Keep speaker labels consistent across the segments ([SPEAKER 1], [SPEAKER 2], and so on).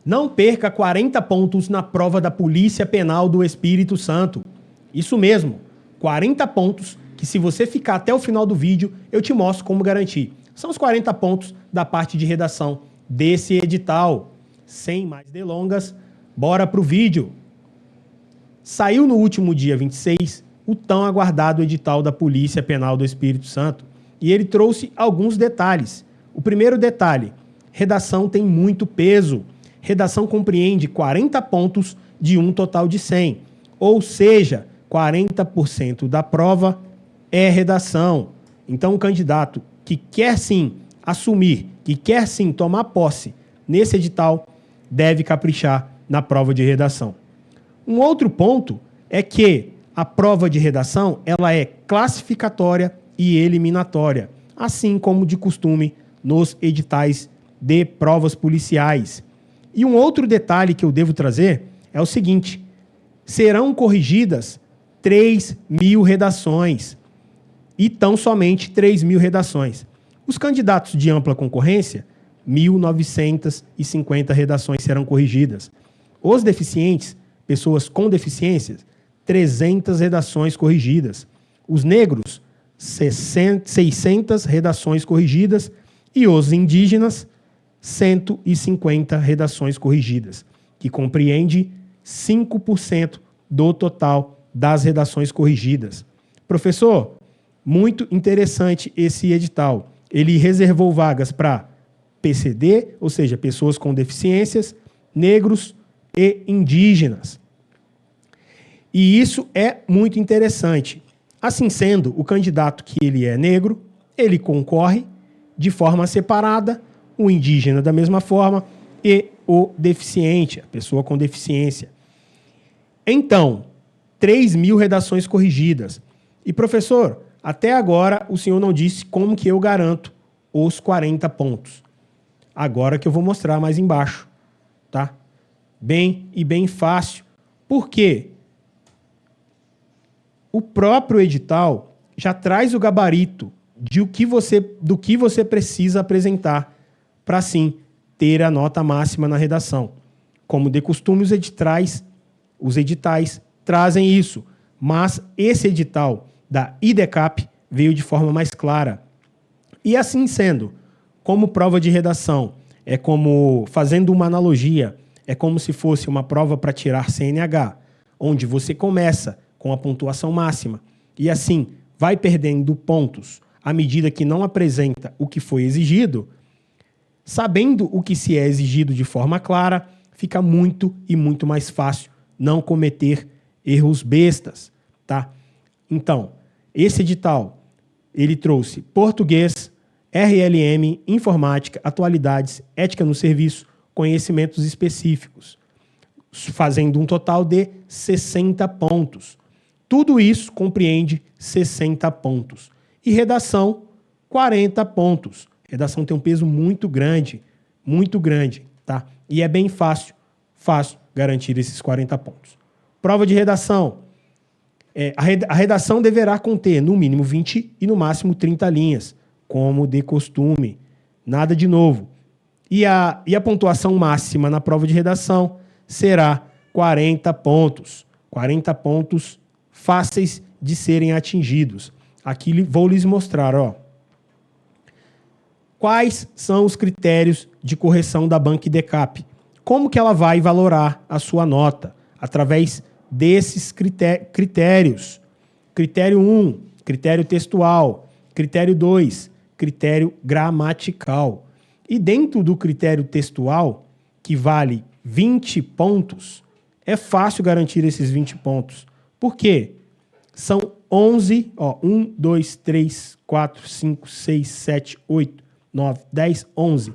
[SPEAKER 1] Não perca 40 pontos na prova da Polícia Penal do Espírito Santo. Isso mesmo, 40 pontos que, se você ficar até o final do vídeo, eu te mostro como garantir. São os 40 pontos da parte de redação desse edital. Sem mais delongas, bora pro vídeo. Saiu no último dia 26 o tão aguardado edital da Polícia Penal do Espírito Santo e ele trouxe alguns detalhes. O primeiro detalhe, redação tem muito peso. Redação compreende 40 pontos de um total de 100, ou seja, 40% da prova é redação. Então, o candidato que quer sim assumir, que quer sim tomar posse nesse edital, deve caprichar na prova de redação. Um outro ponto é que a prova de redação ela é classificatória e eliminatória, assim como de costume nos editais de provas policiais. E um outro detalhe que eu devo trazer é o seguinte: serão corrigidas 3.000 redações e tão somente 3.000 redações. Os candidatos de ampla concorrência, 1.950 redações serão corrigidas. Os deficientes, pessoas com deficiências, 300 redações corrigidas. Os negros, 600 redações corrigidas. E os indígenas, 150 redações corrigidas, que compreende 5% do total das redações corrigidas. Professor, muito interessante esse edital. Ele reservou vagas para PCD, ou seja, pessoas com deficiências, negros e indígenas. E isso é muito interessante. Assim sendo, o candidato que ele é negro, ele concorre de forma separada, o indígena da mesma forma e o deficiente, a pessoa com deficiência. Então, 3.000 redações corrigidas. E, professor, até agora o senhor não disse como que eu garanto os 40 pontos. Agora que eu vou mostrar mais embaixo, tá? Bem fácil. Por quê? O próprio edital já traz o gabarito do que você precisa apresentar para, sim, ter a nota máxima na redação. Como de costume, os editais trazem isso, mas esse edital da IDECAP veio de forma mais clara. E assim sendo, como prova de redação, é como, fazendo uma analogia, é como se fosse uma prova para tirar CNH, onde você começa com a pontuação máxima e assim vai perdendo pontos à medida que não apresenta o que foi exigido. Sabendo o que se é exigido de forma clara, fica muito mais fácil não cometer erros bestas, tá? Então, esse edital, ele trouxe português, RLM, informática, atualidades, ética no serviço, conhecimentos específicos, fazendo um total de 60 pontos. Tudo isso compreende 60 pontos. E redação, 40 pontos. Redação tem um peso muito grande, tá? E é bem fácil garantir esses 40 pontos. Prova de redação. A redação deverá conter no mínimo 20 e no máximo 30 linhas, como de costume. Nada de novo. E a pontuação máxima na prova de redação será 40 pontos. 40 pontos fáceis de serem atingidos. Aqui vou lhes mostrar, ó. Quais são os critérios de correção da Banca IDECAP? Como que ela vai valorar a sua nota? Através desses critérios. Critério 1, critério textual. Critério 2, critério gramatical. E dentro do critério textual, que vale 20 pontos, é fácil garantir esses 20 pontos. Por quê? São 11, 1, 2, 3, 4, 5, 6, 7, 8, 9, 10, 11.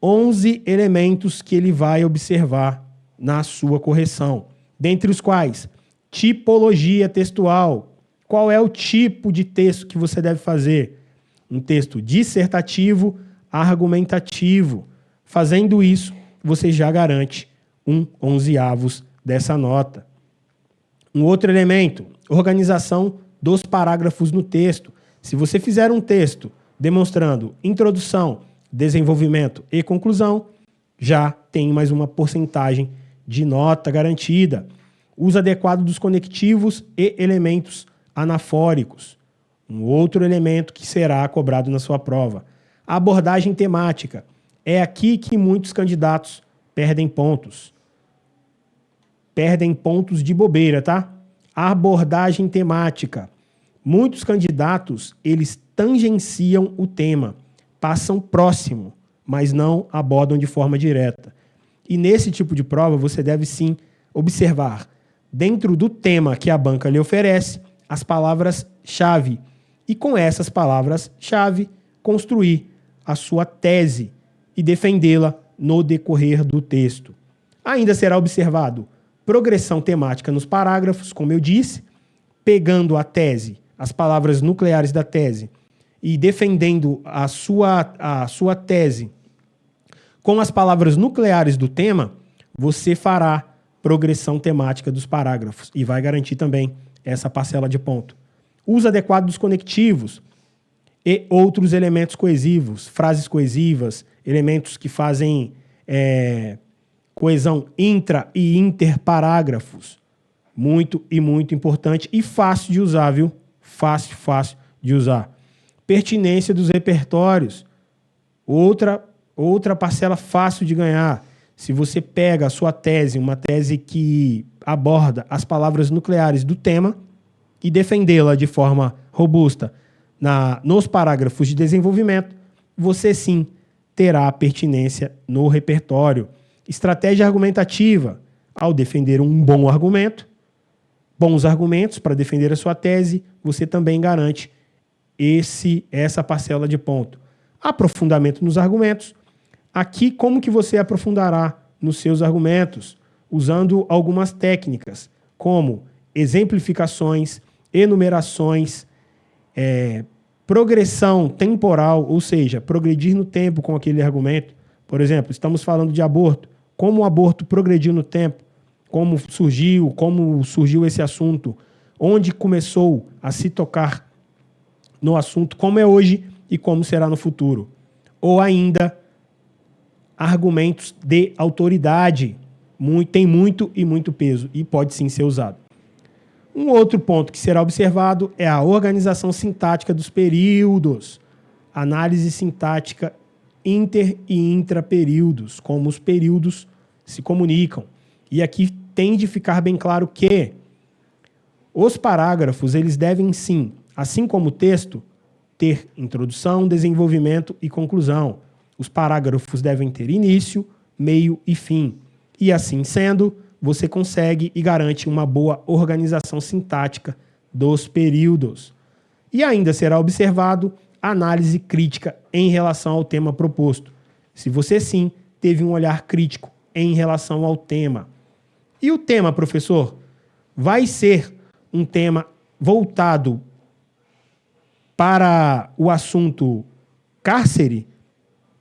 [SPEAKER 1] 11 elementos que ele vai observar na sua correção. Dentre os quais, tipologia textual. Qual é o tipo de texto que você deve fazer? Um texto dissertativo, argumentativo. Fazendo isso, você já garante 1/11 dessa nota. Um outro elemento, organização dos parágrafos no texto. Se você fizer um texto demonstrando introdução, desenvolvimento e conclusão, já tem mais uma porcentagem de nota garantida. Uso adequado dos conectivos e elementos anafóricos. Um outro elemento que será cobrado na sua prova. A abordagem temática. É aqui que muitos candidatos perdem pontos. Perdem pontos de bobeira, tá? A abordagem temática. Muitos candidatos, eles tangenciam o tema, passam próximo, mas não abordam de forma direta. E nesse tipo de prova, você deve sim observar, dentro do tema que a banca lhe oferece, as palavras-chave. E com essas palavras-chave, construir a sua tese e defendê-la no decorrer do texto. Ainda será observado progressão temática nos parágrafos, como eu disse, pegando a tese, as palavras nucleares da tese, e defendendo a sua tese com as palavras nucleares do tema, você fará progressão temática dos parágrafos e vai garantir também essa parcela de ponto. Uso adequado dos conectivos e outros elementos coesivos, frases coesivas, elementos que fazem coesão intra e interparágrafos. Muito e muito importante e fácil de usar, viu? Fácil de usar. Pertinência dos repertórios. Outra parcela fácil de ganhar. Se você pega a sua tese, uma tese que aborda as palavras nucleares do tema e defendê-la de forma robusta nos parágrafos de desenvolvimento, você sim terá pertinência no repertório. Estratégia argumentativa. Ao defender um bom argumento, bons argumentos para defender a sua tese, você também garante essa parcela de ponto. Aprofundamento nos argumentos. Aqui, como que você aprofundará nos seus argumentos? Usando algumas técnicas, como exemplificações, enumerações, progressão temporal, ou seja, progredir no tempo com aquele argumento. Por exemplo, estamos falando de aborto. Como o aborto progrediu no tempo? Como surgiu esse assunto? Onde começou a se tocar no assunto? Como é hoje e como será no futuro? Ou ainda, argumentos de autoridade. Tem muito e muito peso e pode sim ser usado. Um outro ponto que será observado é a organização sintática dos períodos. Análise sintática inter e intraperíodos, como os períodos se comunicam. E aqui tem de ficar bem claro que os parágrafos, eles devem sim, assim como o texto, ter introdução, desenvolvimento e conclusão. Os parágrafos devem ter início, meio e fim. E assim sendo, você consegue e garante uma boa organização sintática dos períodos. E ainda será observado a análise crítica em relação ao tema proposto. Se você sim teve um olhar crítico em relação ao tema. E o tema, professor, vai ser um tema voltado para o assunto cárcere?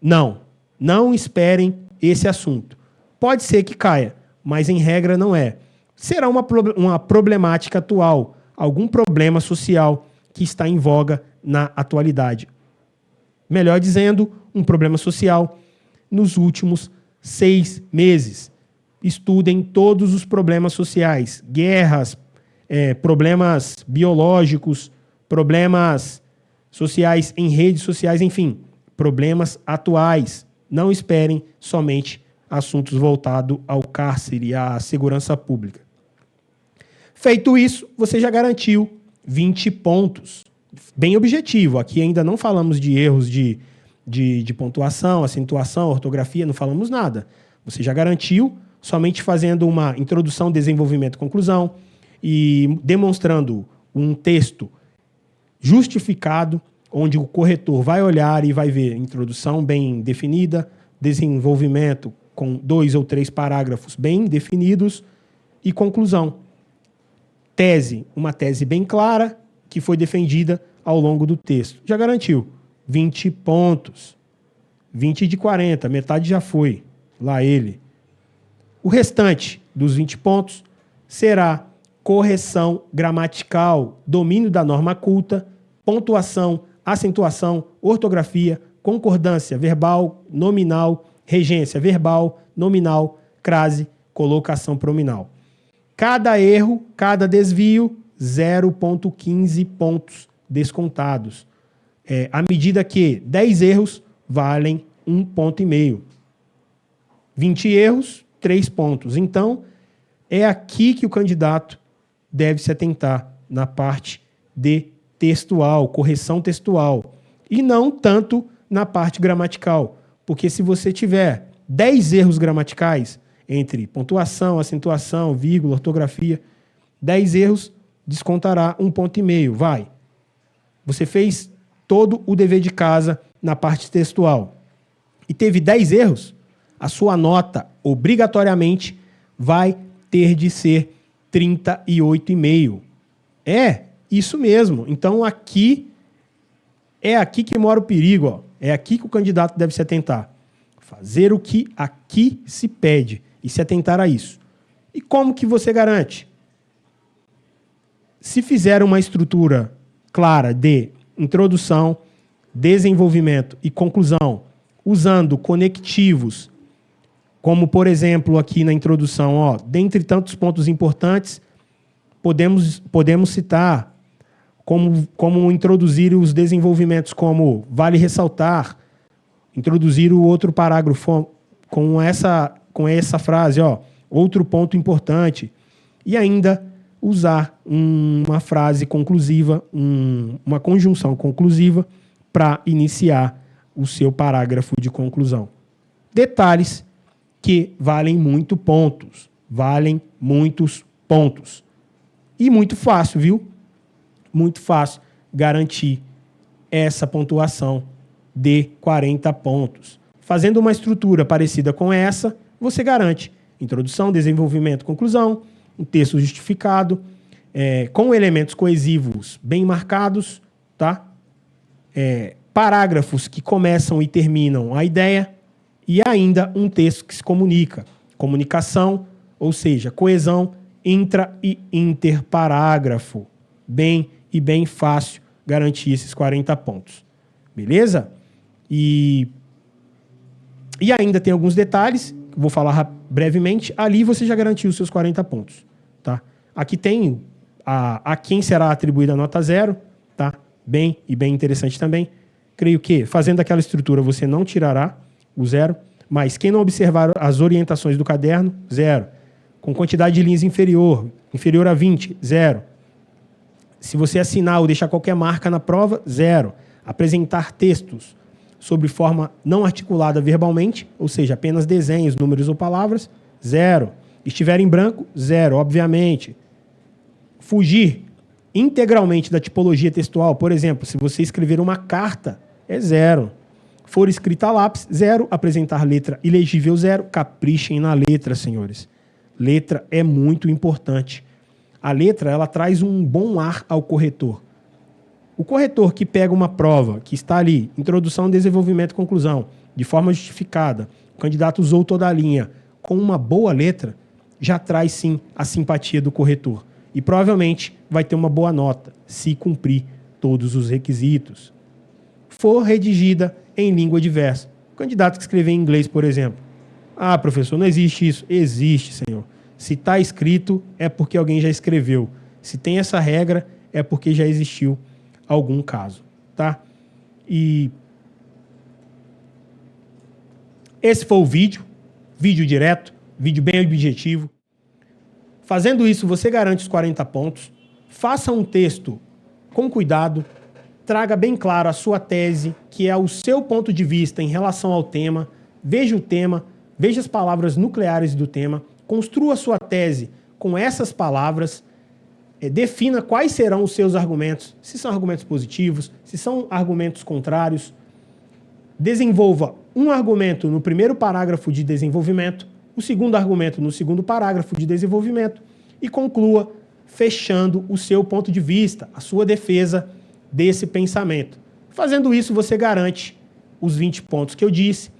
[SPEAKER 1] Não esperem esse assunto. Pode ser que caia, mas em regra não é. Será uma problemática atual, algum problema social que está em voga na atualidade. Melhor dizendo, um problema social nos últimos 6 meses. Estudem todos os problemas sociais, guerras, problemas biológicos, problemas sociais em redes sociais, enfim, problemas atuais. Não esperem somente assuntos voltados ao cárcere e à segurança pública. Feito isso, você já garantiu 20 pontos. Bem objetivo. Aqui ainda não falamos de erros de pontuação, acentuação, ortografia, não falamos nada. Você já garantiu, somente fazendo uma introdução, desenvolvimento, conclusão e demonstrando um texto justificado, onde o corretor vai olhar e vai ver introdução bem definida, desenvolvimento com 2 ou 3 parágrafos bem definidos e conclusão. Tese, uma tese bem clara que foi defendida ao longo do texto. Já garantiu 20 pontos. 20 de 40, metade já foi. Lá ele. O restante dos 20 pontos será correção gramatical, domínio da norma culta, pontuação, acentuação, ortografia, concordância verbal, nominal regência verbal, nominal, crase, colocação pronominal. Cada erro, cada desvio, 0,15 pontos descontados. À medida que 10 erros valem 1,5 ponto. 20 erros, 3 pontos. Então, é aqui que o candidato deve se atentar, na parte de textual, correção textual, e não tanto na parte gramatical. Porque se você tiver 10 erros gramaticais, entre pontuação, acentuação, vírgula, ortografia, 10 erros descontará 1,5 ponto. Vai. Você fez todo o dever de casa na parte textual e teve 10 erros, a sua nota, obrigatoriamente, vai ter de ser 38,5. É isso mesmo. Então, aqui que mora o perigo. Ó. É aqui que o candidato deve se atentar. Fazer o que aqui se pede e se atentar a isso. E como que você garante? Se fizer uma estrutura clara de introdução, desenvolvimento e conclusão, usando conectivos, como, por exemplo, aqui na introdução, ó, dentre tantos pontos importantes, podemos citar como introduzir os desenvolvimentos, como vale ressaltar, introduzir o outro parágrafo com essa frase, ó, outro ponto importante, e ainda usar uma frase conclusiva, uma conjunção conclusiva para iniciar o seu parágrafo de conclusão. Detalhes que valem muitos pontos. E muito fácil, viu? Muito fácil garantir essa pontuação de 40 pontos. Fazendo uma estrutura parecida com essa, você garante introdução, desenvolvimento, conclusão, um texto justificado, com elementos coesivos bem marcados, tá? Parágrafos que começam e terminam a ideia, e ainda um texto que se comunica. Comunicação, ou seja, coesão intra- e interparágrafo. Bem fácil garantir esses 40 pontos. Beleza? E ainda tem alguns detalhes, que vou falar brevemente. Ali você já garantiu os seus 40 pontos. Tá? Aqui tem a quem será atribuída a nota 0. Tá? Bem interessante também. Creio que, fazendo aquela estrutura, você não tirará o 0, mas quem não observar as orientações do caderno, 0. Com quantidade de linhas inferior a 20, 0. Se você assinar ou deixar qualquer marca na prova, 0. Apresentar textos sobre forma não articulada verbalmente, ou seja, apenas desenhos, números ou palavras, 0. Estiver em branco, 0, obviamente. Fugir integralmente da tipologia textual, por exemplo, se você escrever uma carta, é 0. For escrita a lápis, 0. Apresentar letra ilegível, 0. Caprichem na letra, senhores. Letra é muito importante. A letra, ela traz um bom ar ao corretor. O corretor que pega uma prova, que está ali, introdução, desenvolvimento e conclusão, de forma justificada, o candidato usou toda a linha, com uma boa letra, já traz sim a simpatia do corretor. E provavelmente vai ter uma boa nota, se cumprir todos os requisitos. For redigida em língua diversa. O candidato que escrever em inglês, por exemplo. Ah, professor, não existe isso. Existe, senhor. Se está escrito, é porque alguém já escreveu. Se tem essa regra, é porque já existiu algum caso. Tá? E esse foi o vídeo direto, vídeo bem objetivo. Fazendo isso, você garante os 40 pontos. Faça um texto com cuidado. Traga bem claro a sua tese, que é o seu ponto de vista em relação ao tema. Veja o tema, veja as palavras nucleares do tema. Construa a sua tese com essas palavras. Defina quais serão os seus argumentos, se são argumentos positivos, se são argumentos contrários. Desenvolva um argumento no primeiro parágrafo de desenvolvimento, o segundo argumento no segundo parágrafo de desenvolvimento e conclua fechando o seu ponto de vista, a sua defesa desse pensamento. Fazendo isso, você garante os 20 pontos que eu disse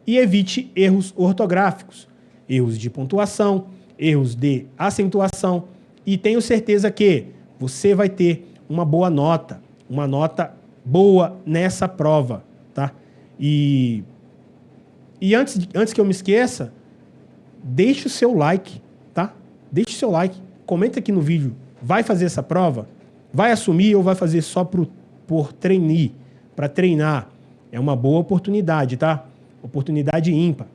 [SPEAKER 1] e evite erros ortográficos, erros de pontuação, erros de acentuação, e tenho certeza que você vai ter uma nota boa nessa prova, tá? E E antes que eu me esqueça, deixe o seu like, tá? Deixe o seu like. Comenta aqui no vídeo. Vai fazer essa prova? Vai assumir ou vai fazer só por trainee? Para treinar? É uma boa oportunidade, tá? Oportunidade ímpar.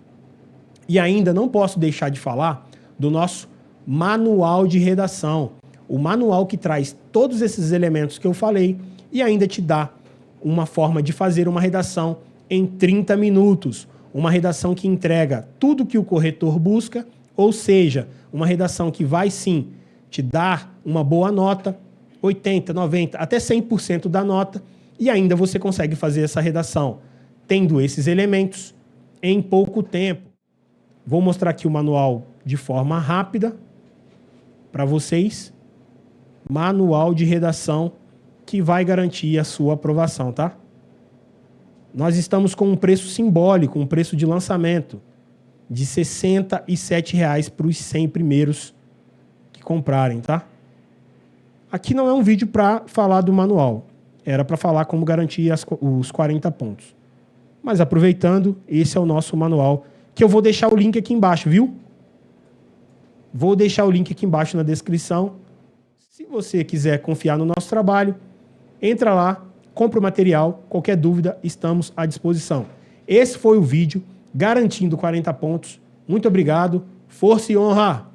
[SPEAKER 1] E ainda não posso deixar de falar do nosso manual de redação. O manual que traz todos esses elementos que eu falei e ainda te dá uma forma de fazer uma redação em 30 minutos. Uma redação que entrega tudo que o corretor busca, ou seja, uma redação que vai sim te dar uma boa nota, 80, 90, até 100% da nota, e ainda você consegue fazer essa redação tendo esses elementos em pouco tempo. Vou mostrar aqui o manual de forma rápida para vocês. Manual de redação que vai garantir a sua aprovação, tá? Nós estamos com um preço simbólico, um preço de lançamento de R$ 67,00 para os 100 primeiros que comprarem, tá? Aqui não é um vídeo para falar do manual. Era para falar como garantir os 40 pontos. Mas aproveitando, esse é o nosso manual, que eu vou deixar o link aqui embaixo, viu? Vou deixar o link aqui embaixo na descrição. Se você quiser confiar no nosso trabalho, entra lá, compra o material. Qualquer dúvida, estamos à disposição. Esse foi o vídeo garantindo 40 pontos. Muito obrigado. Força e honra!